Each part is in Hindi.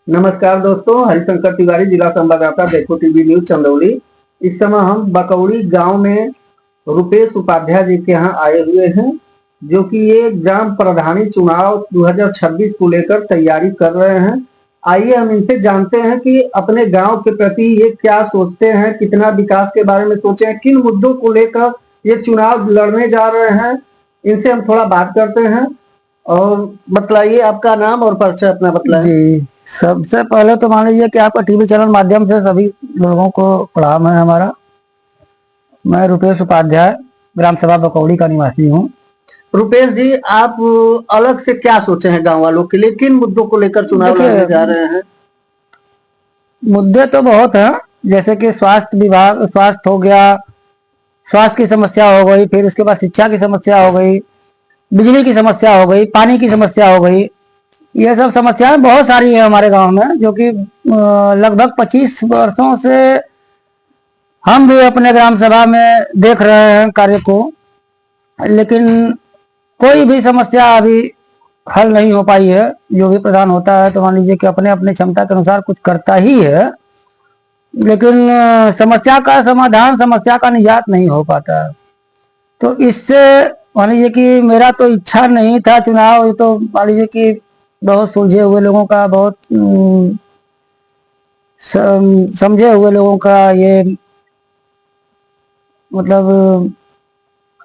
नमस्कार दोस्तों, हरिशंकर तिवारी, जिला संवाददाता, देखो टीवी न्यूज चंदौली। इस समय हम बकौड़ी गांव में रुपेश उपाध्याय जी के यहाँ आए हुए हैं, जो कि ये ग्राम प्रधानी चुनाव 2026 को लेकर तैयारी कर रहे हैं। आइए हम इनसे जानते हैं कि अपने गांव के प्रति ये क्या सोचते हैं, कितना विकास के बारे में सोचे हैं, किन मुद्दों को लेकर ये चुनाव लड़ने जा रहे हैं। इनसे हम थोड़ा बात करते हैं। और बतलाइए आपका नाम और परिचय अपना बतलाएं। जी, सबसे पहले तो मान लीजिए कि आपका टीवी चैनल माध्यम से सभी लोगों को प्रणाम है हमारा। मैं रुपेश उपाध्याय ग्राम सभा बकौड़ी का निवासी हूँ। रुपेश जी, आप अलग से क्या सोचे हैं गांव वालों के लिए, किन मुद्दों को लेकर चुनाव लड़ने जा रहे हैं? मुद्दे तो बहुत हैं, जैसे कि स्वास्थ्य विभाग, स्वास्थ्य हो गया, स्वास्थ्य की समस्या हो गई, फिर उसके बाद शिक्षा की समस्या हो गई, बिजली की समस्या हो गई, पानी की समस्या हो गई। ये सब समस्याएं बहुत सारी है हमारे गांव में, जो कि लगभग 25 वर्षों से हम भी अपने ग्राम सभा में देख रहे हैं कार्य को, लेकिन कोई भी समस्या अभी हल नहीं हो पाई है। जो भी प्रधान होता है तो मान लीजिए कि अपने अपने क्षमता के अनुसार कुछ करता ही है, लेकिन समस्या का समाधान, समस्या का निजात नहीं हो पाता है। तो इससे मान लीजिए कि मेरा तो इच्छा नहीं था चुनाव, ये तो मान लीजिए कि बहुत सुलझे हुए लोगों का, बहुत समझे हुए लोगों का ये मतलब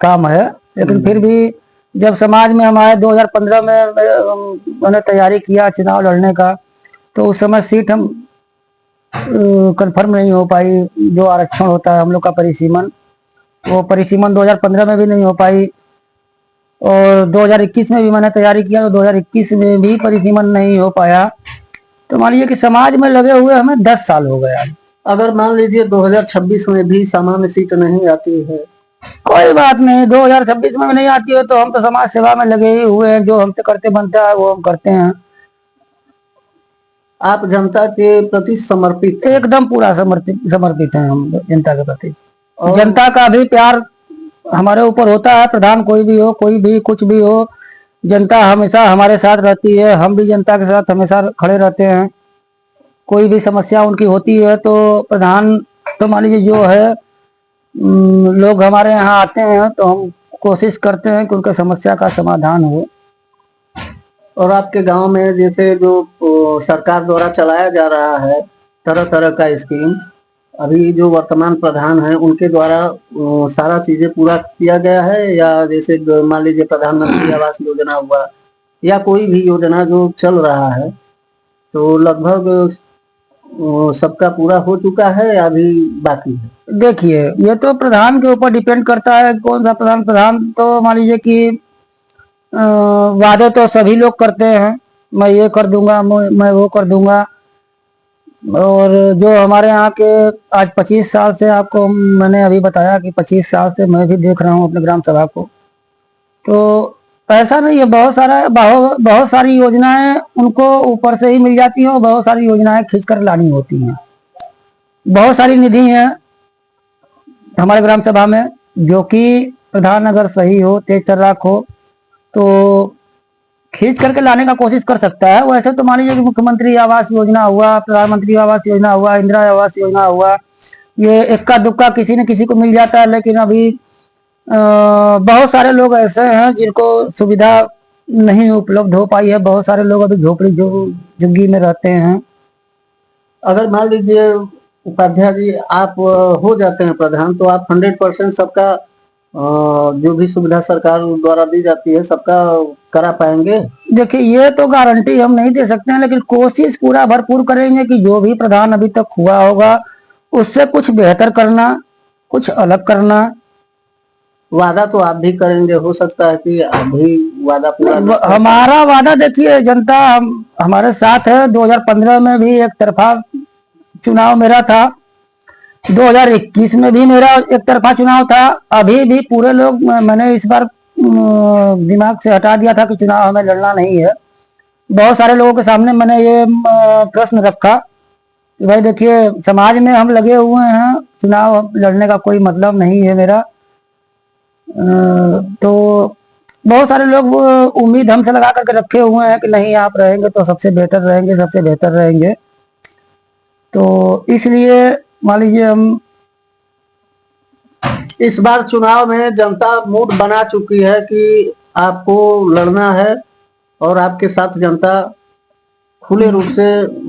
काम है। लेकिन फिर भी जब समाज में हम आए 2015 में, मैंने तैयारी किया चुनाव लड़ने का, तो उस समय सीट हम कंफर्म नहीं हो पाई। जो आरक्षण होता है हम लोग का परिसीमन, वो परिसीमन 2015 में भी नहीं हो पाई। और 2021 में भी मैंने तैयारी किया, तो 2021 में भी परिसीमन नहीं हो पाया। तो मान लीजिए कि समाज में लगे हुए हमें 10 साल हो गया। अगर मान लीजिए 2026 में भी सामान्य सीट नहीं आती है, कोई बात नहीं, 2026 में नहीं आती है तो हम तो समाज सेवा में लगे ही हुए हैं। जो हमसे करते बनता है वो हम करते हैं। आप जनता के प्रति समर्पित, एकदम पूरा समर्पित हैं हम जनता के प्रति। जनता का भी प्यार हमारे ऊपर होता है। प्रधान कोई भी हो, कोई भी कुछ भी हो, जनता हमेशा हमारे साथ रहती है। हम भी जनता के साथ हमेशा खड़े रहते हैं। कोई भी समस्या उनकी होती है तो प्रधान तो मान लीजिए जो है, लोग हमारे यहाँ आते हैं तो हम कोशिश करते हैं कि उनके समस्या का समाधान हो। और आपके गांव में जैसे जो सरकार द्वारा चलाया जा रहा है तरह तरह का स्कीम, अभी जो वर्तमान प्रधान है उनके द्वारा सारा चीजें पूरा किया गया है, या जैसे मान लीजिए प्रधानमंत्री आवास योजना हुआ या कोई भी योजना जो चल रहा है, तो लगभग सबका पूरा हो चुका है या अभी बाकी है? देखिए, ये तो प्रधान के ऊपर डिपेंड करता है कौन सा प्रधान। प्रधान तो मान लीजिए कि वादे तो सभी लोग करते हैं, मैं ये कर दूंगा, मैं वो कर दूंगा। और जो हमारे यहाँ के आज 25 साल से, आपको मैंने अभी बताया कि 25 साल से मैं भी देख रहा हूँ अपने ग्राम सभा को, तो ऐसा नहीं है। बहुत सारी योजनाएं उनको ऊपर से ही मिल जाती हैं और बहुत सारी योजनाएं खींच कर लानी होती हैं। बहुत सारी निधि है हमारे ग्राम सभा में, जो कि प्रधान अगर सही हो, तेज तर्राक हो, तो खींच करके लाने का कोशिश कर सकता है। वैसे तो मान लीजिए कि मुख्यमंत्री आवास योजना हुआ, प्रधानमंत्री आवास योजना हुआ, इंदिरा आवास योजना हुआ, ये इक्का दुक्का किसी न किसी को मिल जाता है। लेकिन अभी बहुत सारे लोग ऐसे हैं जिनको सुविधा नहीं उपलब्ध हो पाई है। बहुत सारे लोग अभी झोपड़ी झुग्गी में रहते हैं। अगर मान लीजिए उपाध्याय जी आप हो जाते हैं प्रधान, तो आप 100% सबका जो भी सुविधा सरकार द्वारा दी जाती है सबका करा पाएंगे? देखिए, ये तो गारंटी हम नहीं दे सकते हैं, लेकिन कोशिश पूरा भरपूर करेंगे कि जो भी प्रधान अभी तक हुआ होगा उससे कुछ बेहतर करना, कुछ अलग करना। वादा तो आप भी करेंगे, हो सकता है कि अभी वादा पूरा हमारा वादा, देखिए जनता हमारे साथ है। 2015 में भी एक तरफा चुनाव मेरा था, 2021 में भी मेरा एक तरफा चुनाव था। अभी भी पूरे लोग, मैंने इस बार दिमाग से हटा दिया था कि चुनाव हमें लड़ना नहीं है। बहुत सारे लोगों के सामने मैंने ये प्रश्न रखा कि भाई देखिए, समाज में हम लगे हुए हैं, चुनाव लड़ने का कोई मतलब नहीं है मेरा। तो बहुत सारे लोग वो उम्मीद हमसे लगा करके रखे हुए हैं कि नहीं आप रहेंगे तो सबसे बेहतर रहेंगे, सबसे बेहतर रहेंगे। तो इसलिए मान लीजिए हम इस बार चुनाव में जनता मूड बना चुकी है कि आपको लड़ना है और आपके साथ जनता खुले रूप से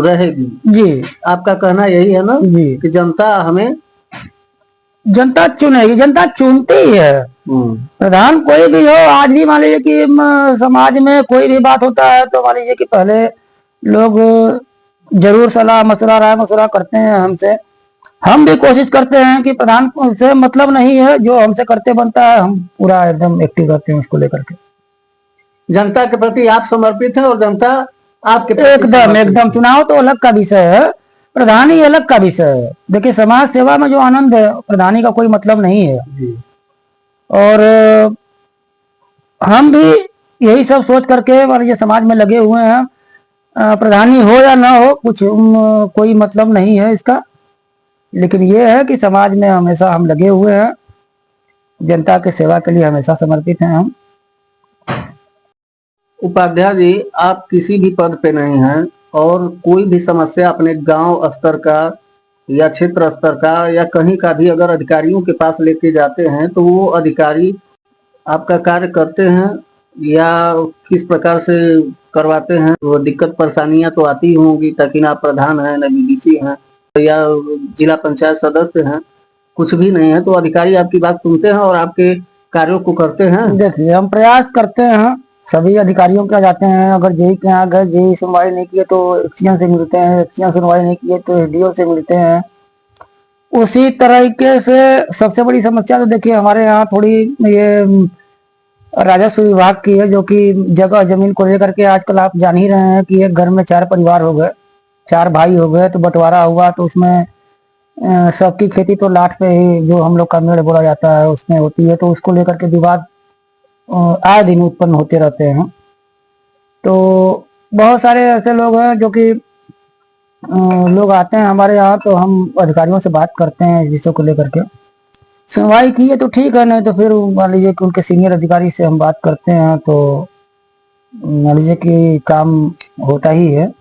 रहेगी। जी आपका कहना यही है ना जी कि जनता हमें जनता चुनेगी, जनता चुनती ही है। प्रधान कोई भी हो, आज भी मान लीजिए कि समाज में कोई भी बात होता है तो मान लीजिए कि पहले लोग जरूर सलाह मशवरा राय मशवरा करते हैं हमसे। हम भी कोशिश करते हैं कि प्रधान से मतलब नहीं है, जो हमसे करते बनता है हम पूरा एकदम एक्टिव रहते हैं उसको लेकर के। जनता के प्रति आप समर्पित हैं और जनता आपके प्रति एकदम समर्पित एकदम। है। चुनाव तो अलग का विषय है, प्रधानी अलग का विषय है। देखिए समाज सेवा में जो आनंद है प्रधानी का कोई मतलब नहीं है। जी। और हम भी यही सब सोच करके मान लीजिए समाज में लगे हुए हैं। प्रधानी हो या ना हो कुछ कोई मतलब नहीं है इसका, लेकिन ये है कि समाज में हमेशा हम लगे हुए हैं, जनता के सेवा के लिए हमेशा समर्पित हैं हम। उपाध्याय जी, आप किसी भी पद पे नहीं हैं और कोई भी समस्या अपने गांव स्तर का या क्षेत्र स्तर का या कहीं का भी अगर अधिकारियों के पास लेके जाते हैं तो वो अधिकारी आपका कार्य करते हैं या किस प्रकार से करवाते हैं? वो दिक्कत परेशानियां तो आती होंगी, ताकि ना आप प्रधान हैं न बीडीसी हैं या जिला पंचायत सदस्य हैं, कुछ भी नहीं है, तो अधिकारी आपकी बात सुनते हैं और आपके कार्यों को करते हैं। देखिए हम प्रयास करते हैं, सभी अधिकारियों के यहाँ जाते हैं। अगर जेई के यहाँ गए, जेई सुनवाई नहीं किए तो एक्सीएन से मिलते हैं, एक्सीएन सुनवाई नहीं किए तो एसडीओ से मिलते हैं। उसी तरीके से सबसे बड़ी समस्या तो देखिए हमारे यहाँ थोड़ी ये राजस्व विभाग की है, जो कि जगह जमीन को लेकर के आजकल आप जान ही रहे हैं कि एक घर में 4 परिवार हो गए, 4 भाई हो गए, तो बंटवारा हुआ तो उसमें सबकी खेती तो लाट पे ही, जो हम लोग का मेड़ बोला जाता है, उसमें होती है। तो उसको लेकर के विवाद आए दिन उत्पन्न होते रहते हैं। तो बहुत सारे ऐसे लोग हैं जो कि लोग आते हैं हमारे यहाँ, तो हम अधिकारियों से बात करते हैं इस विषय को लेकर के। सुनवाई की है तो ठीक है, नहीं तो फिर मान लीजिए कि उनके सीनियर अधिकारी से हम बात करते हैं, तो मान लीजिए कि काम होता ही है।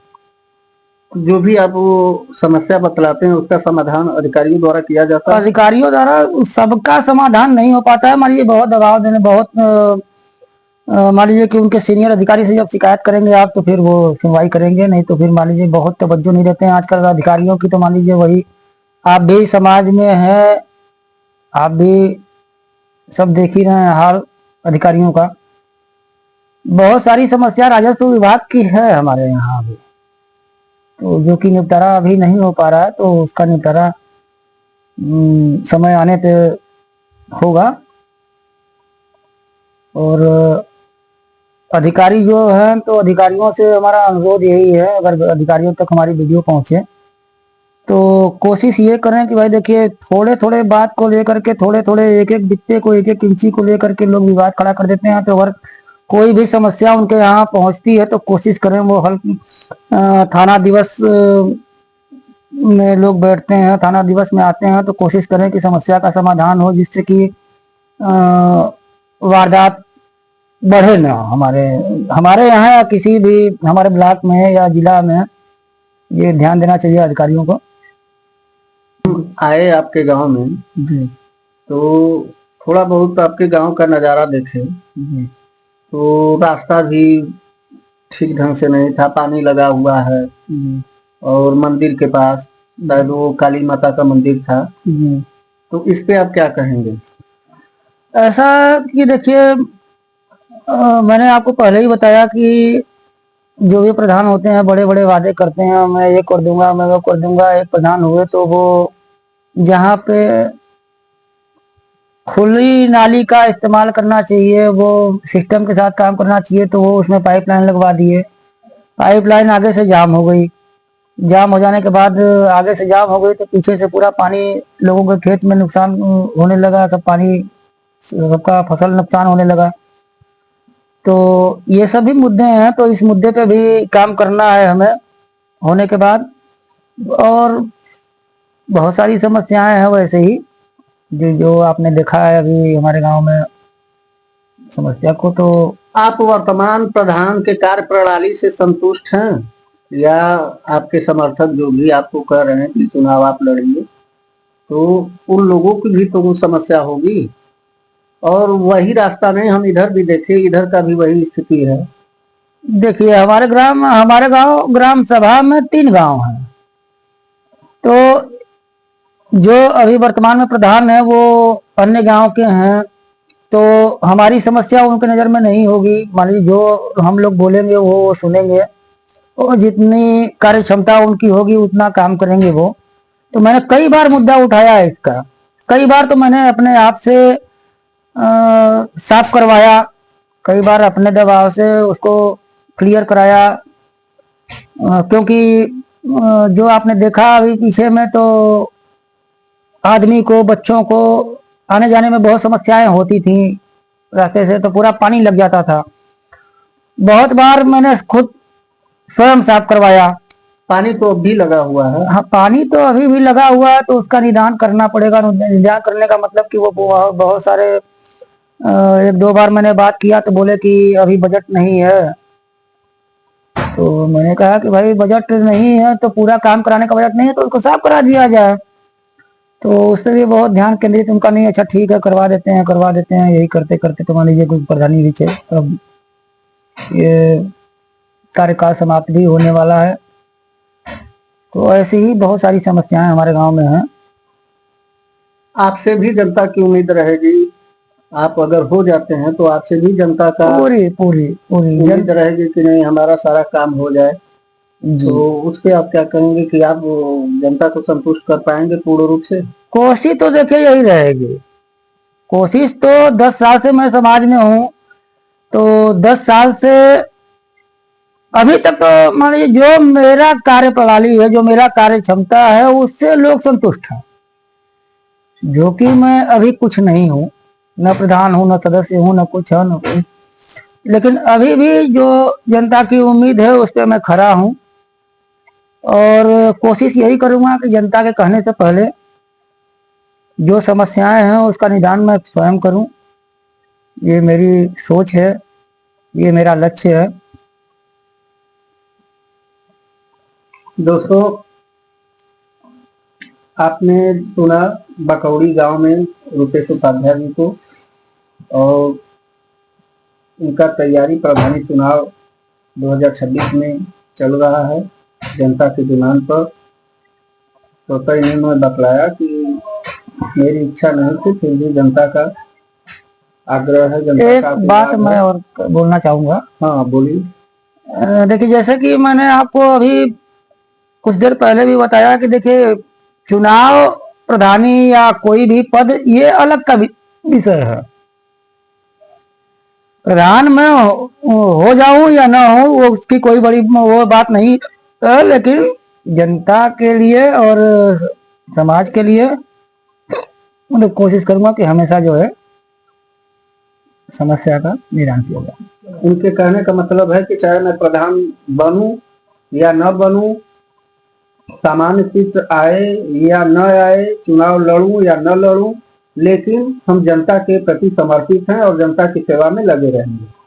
जो भी आप वो समस्या बतलाते हैं उसका समाधान अधिकारियों द्वारा किया जाता है। अधिकारियों द्वारा सबका समाधान नहीं हो पाता है। मान लीजिए बहुत दबाव देने, बहुत मान लीजिए कि उनके सीनियर अधिकारी से जब शिकायत करेंगे आप तो फिर वो सुनवाई करेंगे, नहीं तो फिर मान लीजिए बहुत तवज्जो नहीं देते हैं आजकल अधिकारियों की। तो मान लीजिए वही आप भी समाज में है, आप भी सब देख ही रहे हैं हाल अधिकारियों का। बहुत सारी समस्या राजस्व विभाग की है हमारे यहाँ अभी, तो जो कि निपटारा अभी नहीं हो पा रहा है, तो उसका निपटारा समय आने पे होगा। और अधिकारी जो हैं, तो अधिकारियों से हमारा अनुरोध यही है, अगर अधिकारियों तक हमारी वीडियो पहुंचे तो कोशिश ये करें कि भाई देखिए थोड़े थोड़े बात को लेकर के, थोड़े थोड़े एक एक बित्ते को, एक एक इंची को लेकर के लोग विवाद खड़ा कर देते हैं। तो अगर कोई भी समस्या उनके यहाँ पहुंचती है तो कोशिश करें वो हल थाना दिवस में लोग बैठते हैं, थाना दिवस में आते हैं, तो कोशिश करें कि समस्या का समाधान हो, जिससे कि वारदात बढ़े ना हमारे हमारे यहाँ या किसी भी हमारे ब्लॉक में या जिला में। ये ध्यान देना चाहिए अधिकारियों को। आए आपके गांव में जी तो थोड़ा बहुत आपके गांव का नज़ारा देखे, जी तो रास्ता भी ठीक ढंग से नहीं था, पानी लगा हुआ है जी और मंदिर के पास शायद वो काली माता का मंदिर था, जी। तो इस पे आप क्या कहेंगे? ऐसा कि देखिए मैंने आपको पहले ही बताया कि जो भी प्रधान होते हैं बड़े बड़े वादे करते हैं, मैं ये कर दूंगा, मैं वो कर दूंगा। एक प्रधान हुए तो वो जहाँ पे खुली नाली का इस्तेमाल करना चाहिए, वो सिस्टम के साथ काम करना चाहिए, तो वो उसमें पाइपलाइन लगवा दिए। पाइपलाइन आगे से जाम हो गई, जाम हो जाने के बाद आगे से जाम हो गई तो पीछे से पूरा पानी लोगों के खेत में नुकसान होने लगा, सब पानी सबका फसल नुकसान होने लगा। तो ये सभी मुद्दे हैं, तो इस मुद्दे पे भी काम करना है हमें होने के बाद। और बहुत सारी समस्याएं हैं वैसे ही जो जो आपने देखा है अभी हमारे गांव में समस्या को तो आप वर्तमान प्रधान के कार्य प्रणाली से संतुष्ट हैं, या आपके समर्थक जो भी आपको कह रहे हैं कि चुनाव आप लड़िए, तो उन लोगों की भी तो कुछ समस्या होगी। और वही रास्ता नहीं, हम इधर भी देखे, इधर का भी वही स्थिति है। देखिए, हमारे गांव ग्राम सभा में 3 गांव हैं। तो जो अभी वर्तमान में प्रधान है वो अन्य गांव के हैं, तो हमारी समस्या उनके नज़र में नहीं होगी। मान लीजिए जो हम लोग बोलेंगे वो सुनेंगे, और जितनी कार्य क्षमता उनकी होगी उतना काम करेंगे वो। तो मैंने कई बार मुद्दा उठाया है इसका, कई बार तो मैंने अपने आप से साफ करवाया, कई बार अपने दबाव से उसको क्लियर कराया। क्योंकि जो आपने देखा अभी पीछे में, तो आदमी को, बच्चों को आने जाने में बहुत समस्याएं होती थी। रास्ते से तो पूरा पानी लग जाता था। बहुत बार मैंने खुद स्वयं साफ करवाया। पानी तो अब भी लगा हुआ है। हाँ, पानी तो अभी भी लगा हुआ है, तो उसका निदान करना पड़ेगा। निदान करने का मतलब कि वो बहुत सारे 1-2 बार मैंने बात किया तो बोले कि अभी बजट नहीं है। तो मैंने कहा कि भाई बजट नहीं है तो पूरा काम कराने का बजट नहीं है तो उसको साफ करा दिया जाए। तो उस पर भी बहुत ध्यान केंद्रित उनका नहीं, अच्छा ठीक है करवा देते हैं। यही करते करते तो मान लीजिए कुछ प्रधानी भी थे, अब ये कार्यकाल समाप्त भी होने वाला है। तो ऐसी ही बहुत सारी समस्याएं हमारे गांव में हैं। आपसे भी जनता की उम्मीद रहेगी, आप अगर हो जाते हैं तो आपसे भी जनता का पूरी पूरी पूरी उम्मीद रहेगी कि नहीं हमारा सारा काम हो जाए। तो उस पे आप क्या कहेंगे कि आप जनता को संतुष्ट कर पाएंगे पूर्ण रूप से? कोशिश तो देखिए यही रहेगी। कोशिश तो 10 साल से मैं समाज में हूँ, तो 10 साल से अभी तक तो मान लीजिए जो मेरा कार्य प्रणाली है, जो मेरा कार्य क्षमता है, उससे लोग संतुष्ट हैं। जो कि मैं अभी कुछ नहीं हूँ, न प्रधान हूँ, न सदस्य हूँ, न कुछ है न कुछ, लेकिन अभी भी जो जनता की उम्मीद है उस पर मैं खड़ा हूँ। और कोशिश यही करूंगा कि जनता के कहने से पहले जो समस्याएं हैं उसका निदान मैं स्वयं करूं। ये मेरी सोच है, ये मेरा लक्ष्य है। दोस्तों, आपने सुना बकौड़ी गांव में रुपेश उपाध्याय जी को, और उनका तैयारी प्रधानी चुनाव 2026 में चल रहा है जनता की डिमांड पर। तो कई इन्होंने बतलाया कि मेरी इच्छा नहीं थी, फिर भी जनता का आग्रह है, जनता एक का बात मैं और बोलना चाहूंगा। हाँ बोलिए। देखिए, जैसे कि मैंने आपको अभी कुछ देर पहले भी बताया कि देखिए, चुनाव प्रधानी या कोई भी पद ये अलग का विषय है। प्रधान में हो जाऊं या ना हो वो उसकी कोई बड़ी वो बात नहीं है, लेकिन जनता के लिए और समाज के लिए मतलब कोशिश करूंगा कि हमेशा जो है समस्या का निदान किया जाए। उनके कहने का मतलब है कि चाहे मैं प्रधान बनूं या न बनूं, सामान्य चित्र आए या न आए, चुनाव लड़ूं या न लड़ूं, लेकिन हम जनता के प्रति समर्पित हैं और जनता की सेवा में लगे रहेंगे।